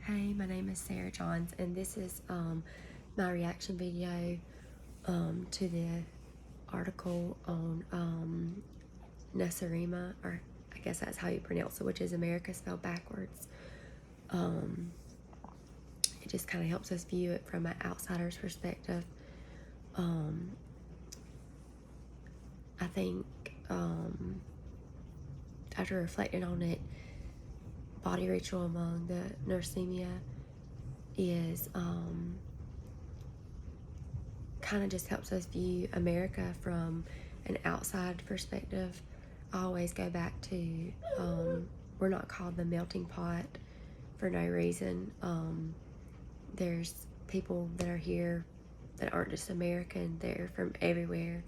Hey, my name is Sarah Johns, and this is my reaction video to the article on Nasarima, or I guess that's how you pronounce it, which is America spelled backwards. It just kind of helps us view it from an outsider's perspective. I think after reflecting on it, body ritual among the Narsimia is kind of just helps us view America from an outside perspective. I always go back to we're not called the melting pot for no reason. There's people that are here that aren't just American, they're from everywhere.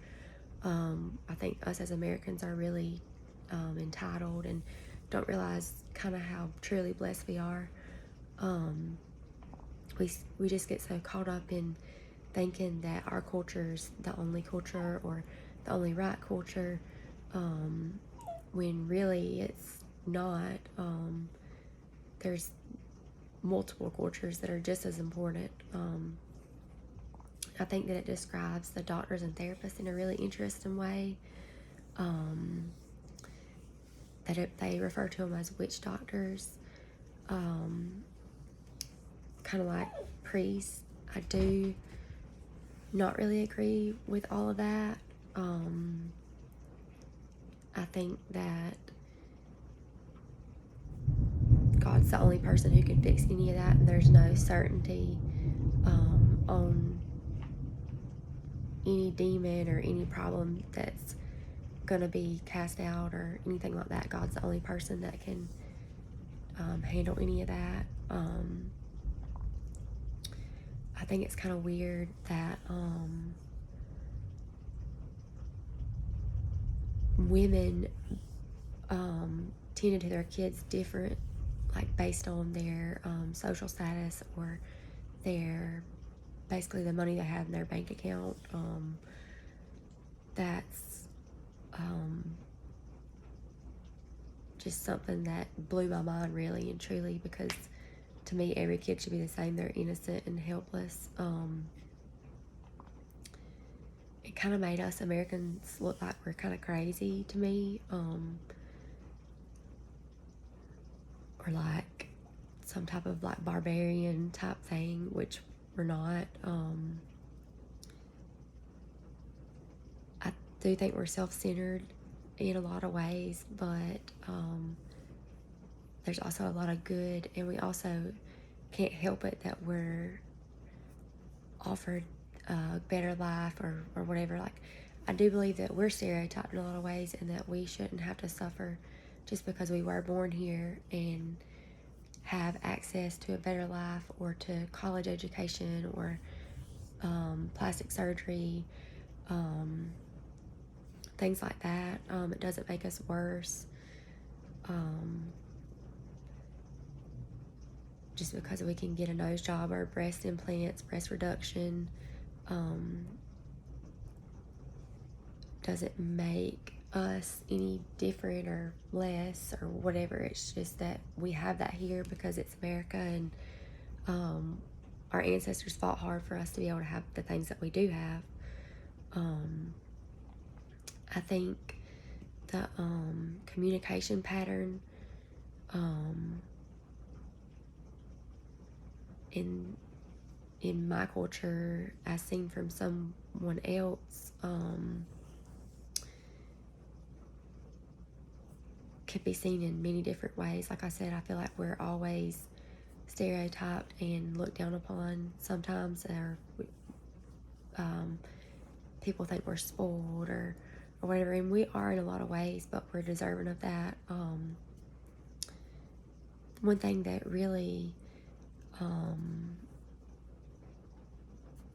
I think us as Americans are really entitled and don't realize kind of how truly blessed we are. We just get so caught up in thinking that our culture is the only culture or the only right culture, when really it's not. There's multiple cultures that are just as important. I think that it describes the doctors and therapists in a really interesting way. They refer to them as witch doctors, kind of like priests. I do not really agree with all of that. I think that God's the only person who can fix any of that, and there's no certainty on any demon or any problem that's going to be cast out or anything like that. God's the only person that can handle any of that. I think it's kind of weird that women tended to their kids different, like based on their social status or their basically the money they had in their bank account. That's just something that blew my mind really and truly, because to me every kid should be the same. They're innocent and helpless. It kind of made us Americans look like we're kind of crazy to me, or like some type of like barbarian type thing, which we're not. I do think we're self-centered in a lot of ways, but there's also a lot of good, and we also can't help it that we're offered a better life or whatever. Like, I do believe that we're stereotyped in a lot of ways, and that we shouldn't have to suffer just because we were born here and have access to a better life or to college education or plastic surgery, things like that. It doesn't make us worse. Just because we can get a nose job or breast implants, breast reduction, doesn't make us any different or less or whatever. It's just that we have that here because it's America, and our ancestors fought hard for us to be able to have the things that we do have. I think the communication pattern in my culture, as seen from someone else, could be seen in many different ways. Like I said, I feel like we're always stereotyped and looked down upon sometimes, or people think we're spoiled or whatever, and we are in a lot of ways, but we're deserving of that. One thing that really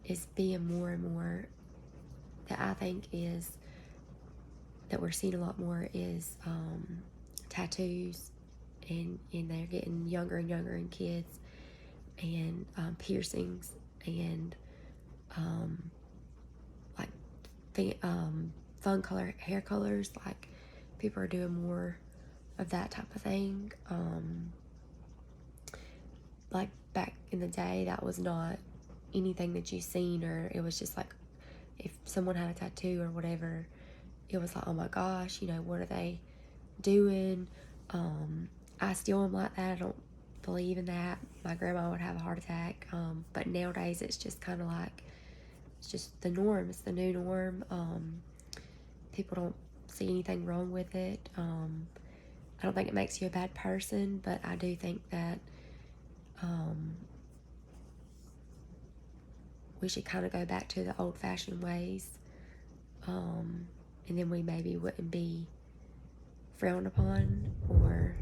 is being more and more, that I think is that we're seeing a lot more, is tattoos, and they're getting younger and younger in kids, and piercings, and like fun color hair colors. Like, people are doing more of that type of thing. Like in the day, that was not anything that you seen, or it was just like if someone had a tattoo or whatever, it was like, oh my gosh, what are they doing? I still am like that. I don't believe in that. My grandma would have a heart attack. But nowadays it's just kind of like, it's just the norm. It's the new norm. People don't see anything wrong with it. I don't think it makes you a bad person, but I do think that we should kind of go back to the old-fashioned ways, and then we maybe wouldn't be frowned upon or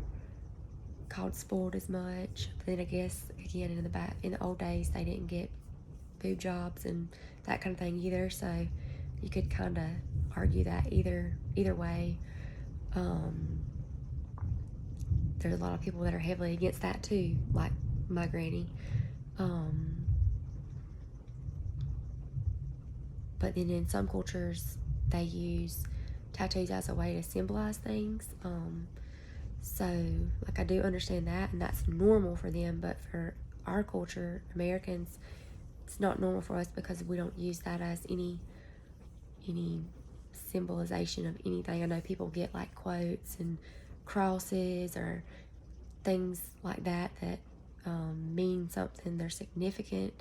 called spoiled as much. But then I guess again, in the old days, they didn't get boob jobs and that kind of thing either, so you could kind of argue that either way. There's a lot of people that are heavily against that too, like my granny. But then in some cultures, they use tattoos as a way to symbolize things. So, like, I do understand that, and that's normal for them, but for our culture, Americans, it's not normal for us because we don't use that as any symbolization of anything. I know people get like quotes and crosses or things like that mean something, they're significant,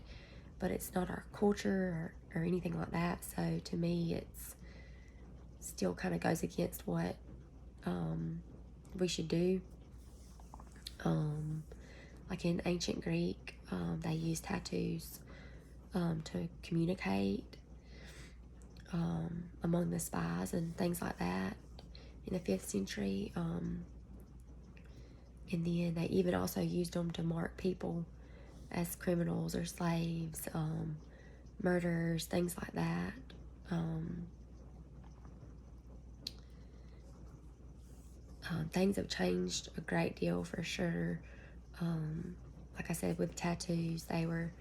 but it's not our culture or anything like that. So to me, it's still kind of goes against what we should do. Like in ancient Greek, they used tattoos to communicate among the spies and things like that in the 5th century. And then they even also used them to mark people as criminals or slaves, murderers, things like that. Things have changed a great deal for sure. Like I said, with tattoos, they were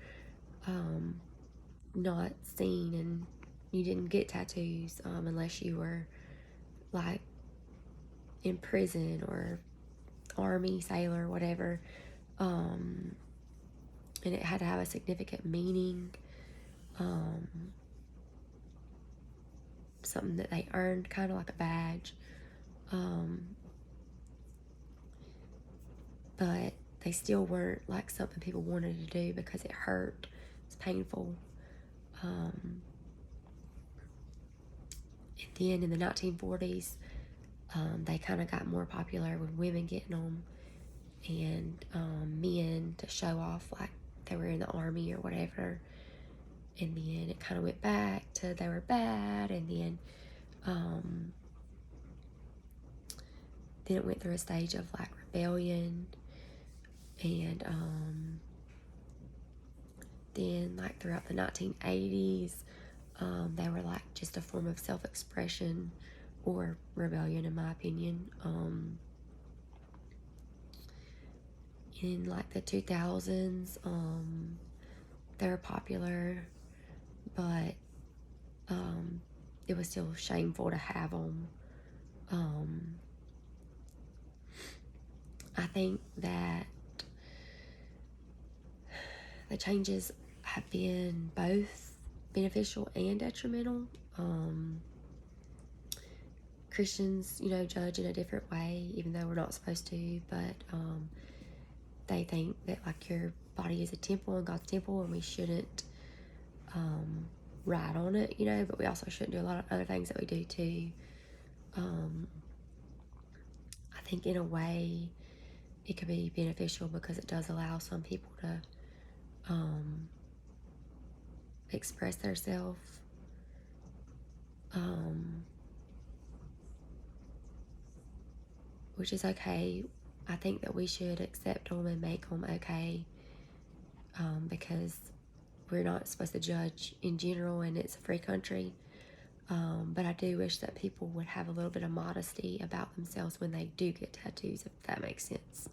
not seen, and you didn't get tattoos unless you were like in prison or army, sailor, whatever. And it had to have a significant meaning, something that they earned, kind of like a badge. But they still weren't like something people wanted to do because it hurt. It's painful. And then in the 1940s, they kind of got more popular with women getting them, and men to show off like they were in the army or whatever. And then it kind of went back to they were bad, and then it went through a stage of like rebellion, and then like throughout the 1980s, they were like just a form of self-expression or rebellion, in my opinion. In like the 2000s, they were popular, but it was still shameful to have them. I think that the changes have been both beneficial and detrimental. Christians, judge in a different way, even though we're not supposed to, but they think that like your body is a temple and God's temple, and we shouldn't ride on it, but we also shouldn't do a lot of other things that we do too. I think in a way it could be beneficial because it does allow some people to express themselves, which is okay. I think that we should accept them and make them okay, because we're not supposed to judge in general, and it's a free country. But I do wish that people would have a little bit of modesty about themselves when they do get tattoos, if that makes sense.